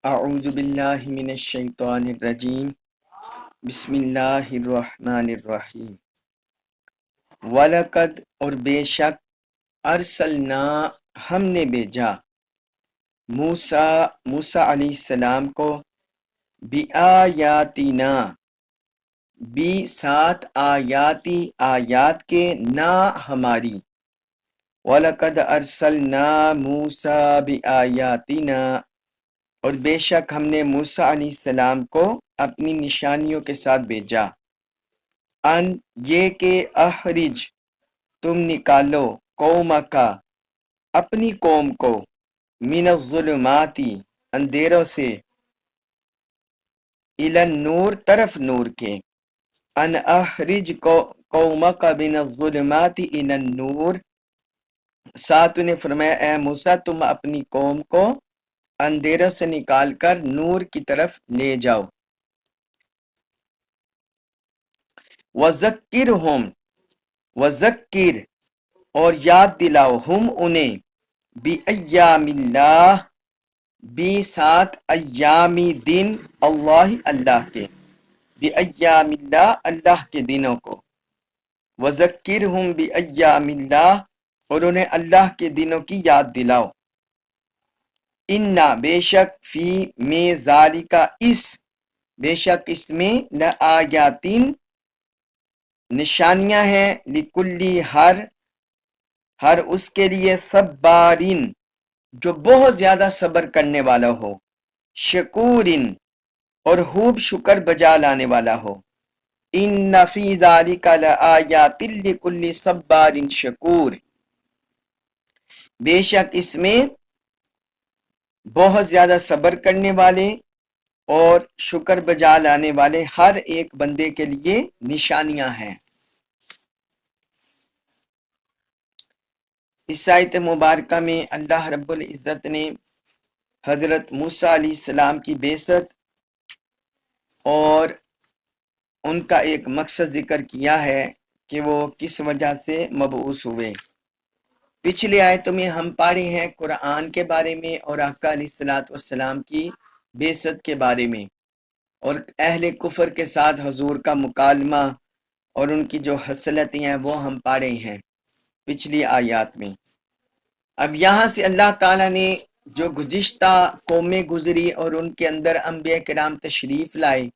اعوذ باللہ من الشیطان الرجیم بسم اللہ الرحمن الرحیم وَلَقَدْ اور بے شک ارسلنا ہم نے بھیجا موسیٰ علیہ السلام کو بِآیاتِنَا بھی ساتھ آیات کے نا ہماری وَلَقَدْ أَرْسَلْنَا مُوسَىٰ بِآيَاتِنَا اور بے شک ہم نے موسیٰ علیہ السلام کو اپنی نشانیوں کے ساتھ بھیجا ان یہ کہ اخرج تم نکالو قومکا اپنی قوم کو من الظلماتی اندھیروں سے الی النور طرف نور کے ان اخرج قومکا من الظلماتی الی النور ساتھ نے فرمایا اے موسیٰ تم اپنی قوم کو اندھیروں سے نکال کر نور کی طرف لے جاؤ وَذَكِّرْهُمْ وَذَكِّرْ اور یاد دلاؤ ہم انہیں بِأَيَّامِ اللَّهِ بھی ساتھ ایامی دن اللہ کے بِأَيَّامِ اللَّهِ اللہ کے دنوں کو وَذَكِّرْهُمْ بِأَيَّامِ اللَّهِ اور انہیں اللہ کے دنوں کی یاد دلاؤ اِنَّا بے شک فی میں ذالکا بے شک اس میں لآیاتین نشانیاں ہیں لکلی ہر اس کے لیے صبارین جو بہت زیادہ صبر کرنے والا ہو شکورین اور خوب شکر بجا لانے والا ہو ان فی ذالک لآیات لکل صبار شکور بے شک اس میں بہت زیادہ صبر کرنے والے اور شکر بجا لانے والے ہر ایک بندے کے لیے نشانیاں ہیں اس آیت مبارکہ میں اللہ رب العزت نے حضرت موسیٰ علیہ السلام کی بعثت اور ان کا ایک مقصد ذکر کیا ہے کہ وہ کس وجہ سے مبعوث ہوئے پچھلی آیتوں میں ہم پڑھے ہیں قرآن کے بارے میں اور آقا علیہ السلام کی بعثت کے بارے میں اور اہل کفر کے ساتھ حضور کا مکالمہ اور ان کی جو حسلتیں ہیں وہ ہم پڑھے ہیں پچھلی آیات میں اب یہاں سے اللہ تعالیٰ نے جو گزشتہ قومیں گزری اور ان کے اندر انبیاء کرام تشریف لائے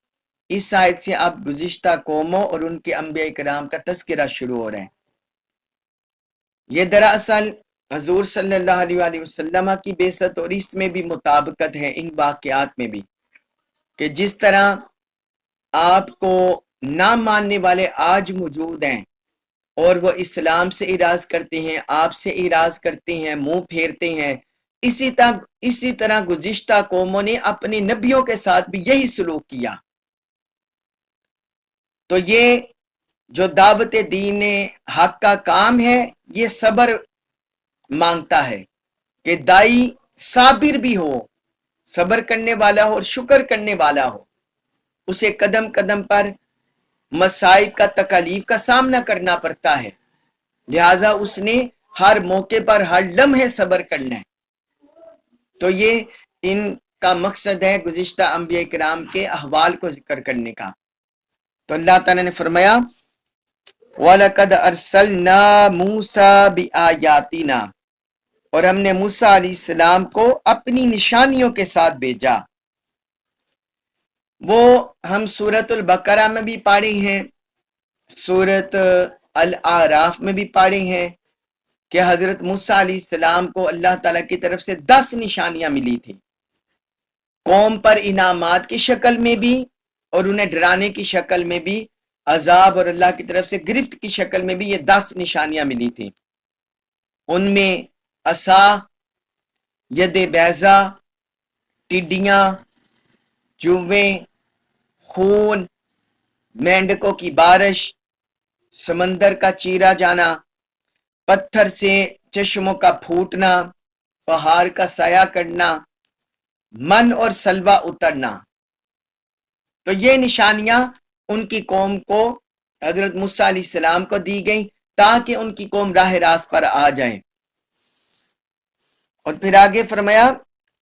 اس آیت سے اب گزشتہ قوموں اور ان کے انبیاء کرام کا تذکرہ شروع ہو رہا ہے یہ دراصل حضور صلی اللہ علیہ وآلہ وسلم کی بعثت اور اس میں بھی مطابقت ہے ان واقعات میں بھی کہ جس طرح آپ کو نہ ماننے والے آج موجود ہیں اور وہ اسلام سے اعراض کرتے ہیں آپ سے اعراض کرتے ہیں منہ پھیرتے ہیں اسی طرح گزشتہ قوموں نے اپنے نبیوں کے ساتھ بھی یہی سلوک کیا تو یہ جو دعوت دین حق کا کام ہے یہ صبر مانگتا ہے کہ دائی صابر بھی ہو صبر کرنے والا ہو اور شکر کرنے والا ہو اسے قدم قدم پر مصائب کا تکالیف کا سامنا کرنا پڑتا ہے لہٰذا اس نے ہر موقع پر ہر لمحے صبر کرنا ہے تو یہ ان کا مقصد ہے گزشتہ انبیاء کرام کے احوال کو ذکر کرنے کا تو اللہ تعالیٰ نے فرمایا وَلَقَدْ أَرْسَلْنَا مُوسَىٰ بِآيَاتِنَا اور ہم نے موسیٰ علیہ السلام کو اپنی نشانیوں کے ساتھ بھیجا وہ ہم سورۃ البقرہ میں بھی پڑھے ہیں سورۃ الاعراف میں بھی پڑھے ہیں کہ حضرت موسیٰ علیہ السلام کو اللہ تعالیٰ کی طرف سے 10 نشانیاں ملی تھی قوم پر انعامات کی شکل میں بھی اور انہیں ڈرانے کی شکل میں بھی عذاب اور اللہ کی طرف سے گرفت کی شکل میں بھی یہ 10 نشانیاں ملی تھی ان میں عصا ید بیضا ٹڈیاں چوہے خون مینڈکوں کی بارش سمندر کا چیرا جانا پتھر سے چشموں کا پھوٹنا پہاڑ کا سایہ کرنا من اور سلوہ اترنا تو یہ نشانیاں ان کی قوم کو حضرت موسیٰ علیہ السلام کو دی گئیں تاکہ ان کی قوم راہ راست پر آ جائیں اور پھر آگے فرمایا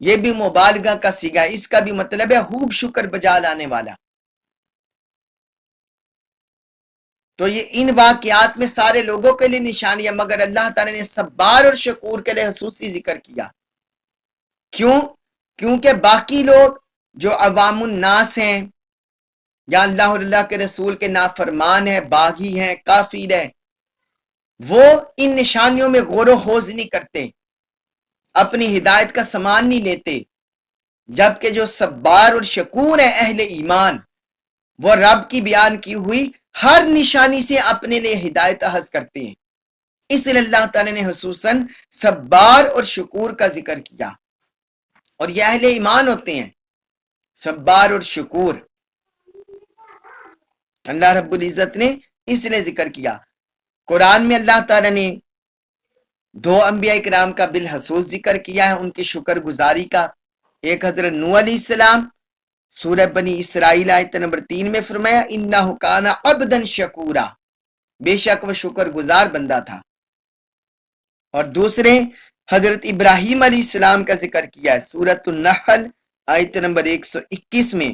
یہ بھی مبالغہ کا صیغہ ہے، اس کا بھی مطلب ہے خوب شکر بجا لانے والا۔ تو یہ ان واقعات میں سارے لوگوں کے لیے نشانی ہے، مگر اللہ تعالیٰ نے صبار اور شکور کے لیے خصوصی ذکر کیا۔ کیوں؟ کیونکہ باقی لوگ جو عوام الناس ہیں یا اللہ اور اللہ کے رسول کے نافرمان ہیں، باغی ہیں، کافر ہیں، وہ ان نشانیوں میں غور و خوض نہیں کرتے، اپنی ہدایت کا سامان نہیں لیتے، جبکہ جو صبار اور شکور ہے اہل ایمان، وہ رب کی بیان کی ہوئی ہر نشانی سے اپنے لیے ہدایت اخذ کرتے ہیں۔ اس لیے اللہ تعالی نے خصوصاً صبار اور شکور کا ذکر کیا، اور یہ اہل ایمان ہوتے ہیں صبار اور شکور۔ اللہ رب العزت نے اس لیے ذکر کیا۔ قرآن میں اللہ تعالی نے دو انبیاء کرام کا بالخصوص ذکر کیا ہے، ان کی شکر گزاری کا۔ ایک حضرت نوح علیہ السلام، سورہ بنی اسرائیل آیت نمبر 3 میں فرمایا انہ کان عبدا شکورا، بے شک وہ شکر گزار بندہ تھا۔ اور دوسرے حضرت ابراہیم علیہ السلام کا ذکر کیا ہے سورۃ النحل آیت نمبر 121 میں،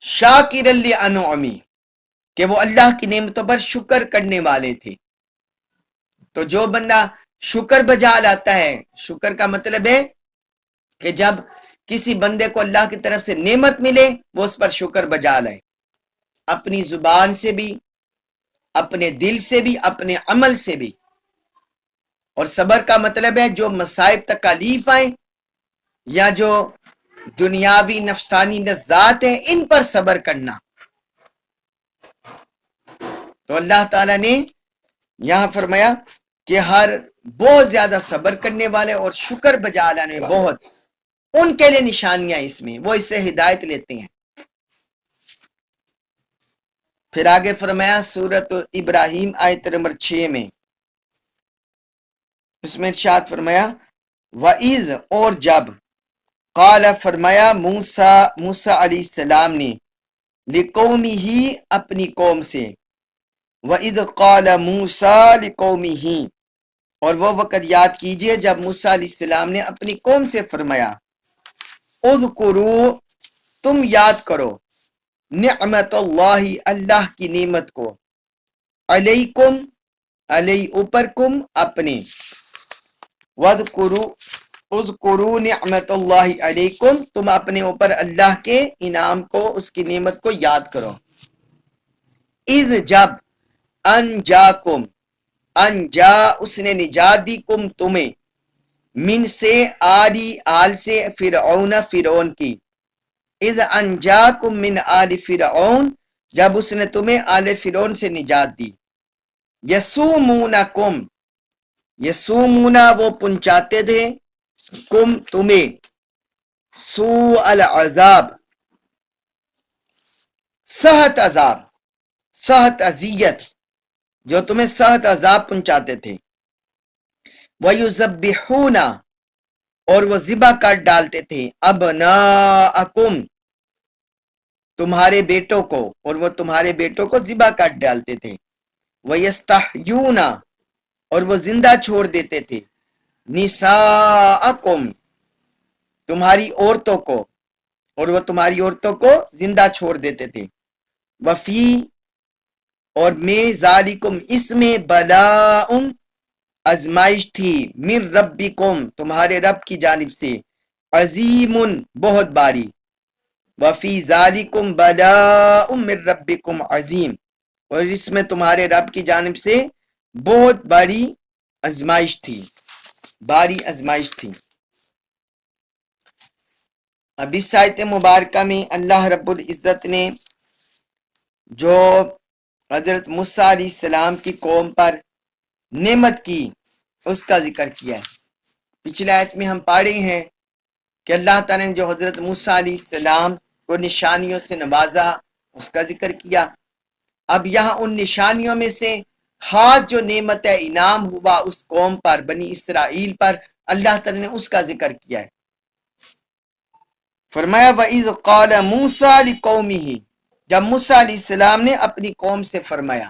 شاکر لانعمی، کہ وہ اللہ کی نعمتوں پر شکر کرنے والے تھے۔ تو جو بندہ شکر بجا لاتا ہے، شکر کا مطلب ہے کہ جب کسی بندے کو اللہ کی طرف سے نعمت ملے وہ اس پر شکر بجا لائے، اپنی زبان سے بھی، اپنے دل سے بھی، اپنے عمل سے بھی۔ اور صبر کا مطلب ہے جو مصائب تکالیف آئیں یا جو دنیاوی نفسانی لذات ہیں ان پر صبر کرنا۔ تو اللہ تعالیٰ نے یہاں فرمایا کہ ہر بہت زیادہ صبر کرنے والے اور شکر بجا لانے بہت، ان کے لیے نشانیاں اس میں، وہ اس سے ہدایت لیتے ہیں۔ پھر آگے فرمایا سورۃ ابراہیم آیت نمبر 6 میں، اس میں ارشاد فرمایا وَإِذْ، اور جب، قال فرمایا موسیٰ علیہ السلام نے، لِقَوْمِهِ، اپنی قوم سے، وَإِذْ قَالَ مُوسَىٰ لِقَوْمِهِ، اور وہ وقت یاد کیجئے جب موسیٰ علیہ السلام نے اپنی قوم سے فرمایا اذکروا، تم یاد کرو، نعمت اللہ، اللہ کی نعمت کو، علیکم، علی اوپر، کم اپنے، اذکروا نعمت اللہ علیکم، تم اپنے اوپر اللہ کے انعام کو، اس کی نعمت کو یاد کرو۔ اذ، جب، انجاکم، انجا، اس نے نجات دی، کم تمہیں، من سے، آل سے، فرعون، فرعون کی، اذ انجاکم من آل فرعون، جب اس نے تمہیں آل فرعون سے نجات دی، یسومونکم، یسومونا، وہ پہنچاتے تھے، کم تمہیں، سوء العذاب، سخت عذاب، سخت اذیت، جو تمہیں سخت عذاب پہنچاتے تھے، وَيُذَبِّحُونَ، اور وہ ذبح کر ڈالتے تھے، ابناءکم، تمہارے بیٹوں کو، اور وہ تمہارے بیٹوں کو ذبح کر ڈالتے تھے، وَيَسْتَحْيُونَ، اور وہ زندہ چھوڑ دیتے تھے، نساءکم، تمہاری عورتوں کو، اور وہ تمہاری عورتوں کو زندہ چھوڑ دیتے تھے، وفی، اور میں، ذالکم، اس میں، بلاء، آزمائش تھی، من ربکم، تمہارے رب کی جانب سے، عظیم، بہت باری، وفی ذالکم بلاء من ربکم عظیم، اور اس میں تمہارے رب کی جانب سے بہت بڑی آزمائش تھی، باری آزمائش تھی۔ اب اس آیت مبارکہ میں اللہ رب العزت نے جو حضرت موسیٰ علیہ السلام کی قوم پر نعمت کی اس کا ذکر کیا ہے۔ پچھلے آیت میں ہم پڑھ رہے ہیں کہ اللہ تعالیٰ نے جو حضرت موسیٰ علیہ السلام کو نشانیوں سے نوازا اس کا ذکر کیا۔ اب یہاں ان نشانیوں میں سے خاص جو نعمت انعام ہوا اس قوم پر، بنی اسرائیل پر، اللہ تعالیٰ نے اس کا ذکر کیا ہے۔ فرمایا وَإِذْ قَالَ مُوسَىٰ لِقَوْمِهِ، جب موسیٰ علیہ السلام نے اپنی قوم سے فرمایا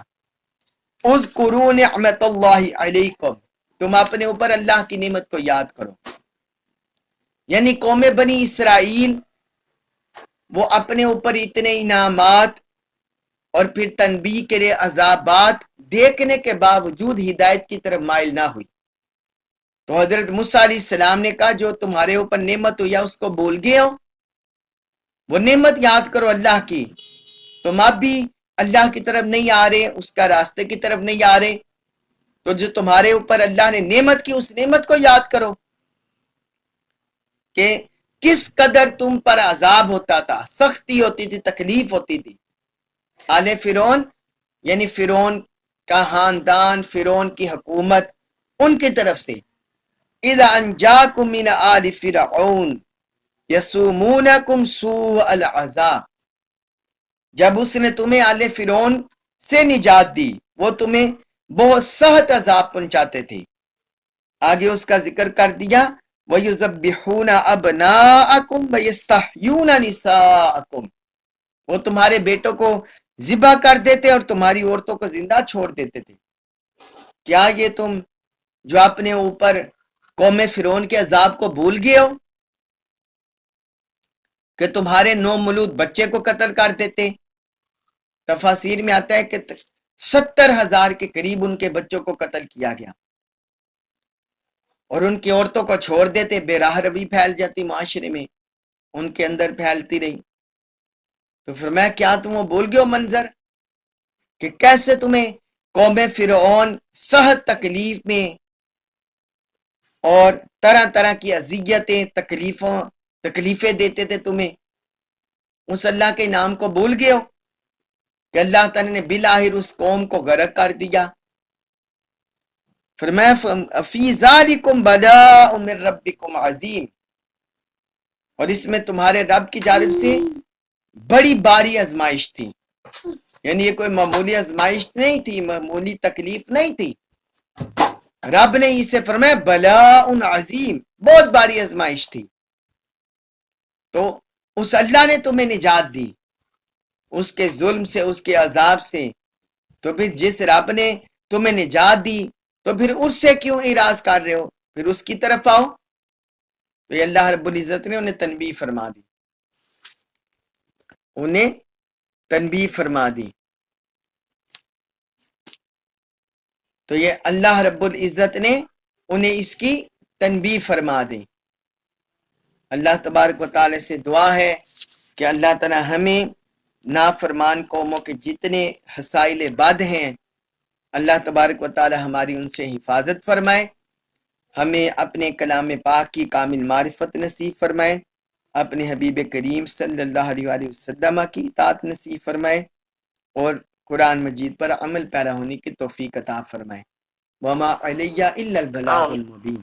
اذکروا نعمت اللہ علیکم، تم اپنے اوپر اللہ کی نعمت کو یاد کرو، یعنی قوم بنی اسرائیل وہ اپنے اوپر اتنے انعامات اور پھر تنبیہ کے لیے عذابات دیکھنے کے باوجود ہدایت کی طرف مائل نہ ہوئی. تو حضرت موسیٰ علیہ السلام نے کہا جو تمہارے اوپر نعمت ہوئی اس کو بھول گئے ہو، وہ نعمت یاد کرو اللہ کی. تم اب بھی اللہ کی طرف نہیں آ رہے، اس کا راستے کی طرف نہیں آ رہے، تو جو تمہارے اوپر اللہ نے نعمت کی اس نعمت کو یاد کرو کہ کس قدر تم پر عذاب ہوتا تھا، سختی ہوتی تھی، تکلیف ہوتی تھی. آل فرعون یعنی فرعون کا خاندان، فرعون کی حکومت، ان کی طرف سے اذا انجاکم من آل فرعون یسومونکم سوء العذاب، جب اس نے تمہیں آل فرعون سے نجات دی وہ تمہیں بہت سخت عذاب پہنچاتے تھے. آگے اس کا ذکر کر دیا وَيُذَبِّحُونَ أَبْنَاءَكُمْ وَيَسْتَحْيُونَ نِسَاءَكُمْ، وہ تمہارے بیٹوں کو ذبح کر دیتے اور تمہاری عورتوں کو زندہ چھوڑ دیتے تھے. کیا یہ تم جو اپنے اوپر قوم فرعون کے عذاب کو بھول گئے ہو کہ تمہارے 9 مولود بچے کو قتل کر دیتے؟ تفاسیر میں آتا ہے کہ 70,000 کے قریب ان کے بچوں کو قتل کیا گیا اور ان کی عورتوں کو چھوڑ دیتے. بے راہ روی پھیل جاتی معاشرے میں، ان کے اندر پھیلتی رہی. تو فرمایا کیا تم وہ بھول گئے ہو منظر کہ کیسے تمہیں قوم فرعون سخت تکلیف میں اور طرح طرح کی اذیتیں تکلیفیں دیتے تھے تمہیں. اس اللہ کے نام کو بھول گئے ہو کہ اللہ تعالی نے بالآخر اس قوم کو غرق کر دیا. فرمایا فی ذالکم بلاء من ربکم عظیم، اور اس میں تمہارے رب کی جانب سے بڑی باری آزمائش تھی. یعنی یہ کوئی معمولی آزمائش نہیں تھی، معمولی تکلیف نہیں تھی. رب نے اسے فرمایا بلاء عظیم، بہت باری آزمائش تھی. تو اس اللہ نے تمہیں نجات دی اس کے ظلم سے، اس کے عذاب سے. تو پھر جس رب نے تمہیں نجات دی تو پھر اس سے کیوں اعراض کر رہے ہو؟ پھر اس کی طرف آؤ. تو یہ اللہ رب العزت نے انہیں تنبیہ فرما دی، انہیں تنبیہ فرما دی. تو یہ اللہ رب العزت نے انہیں اس کی تنبیہ فرما دی. اللہ تبارک و تعالی سے دعا ہے کہ اللہ تعالی ہمیں نافرمان قوموں کے جتنے حسائل بد ہیں اللہ تبارک و تعالی ہماری ان سے حفاظت فرمائے، ہمیں اپنے کلام پاک کی کامل معرفت نصیب فرمائے، اپنے حبیب کریم صلی اللہ علیہ وسلم کی اطاعت نصیب فرمائے اور قرآن مجید پر عمل پیرا ہونے کی توفیق عطا فرمائے. وما علیہ الا البلاغ المبین.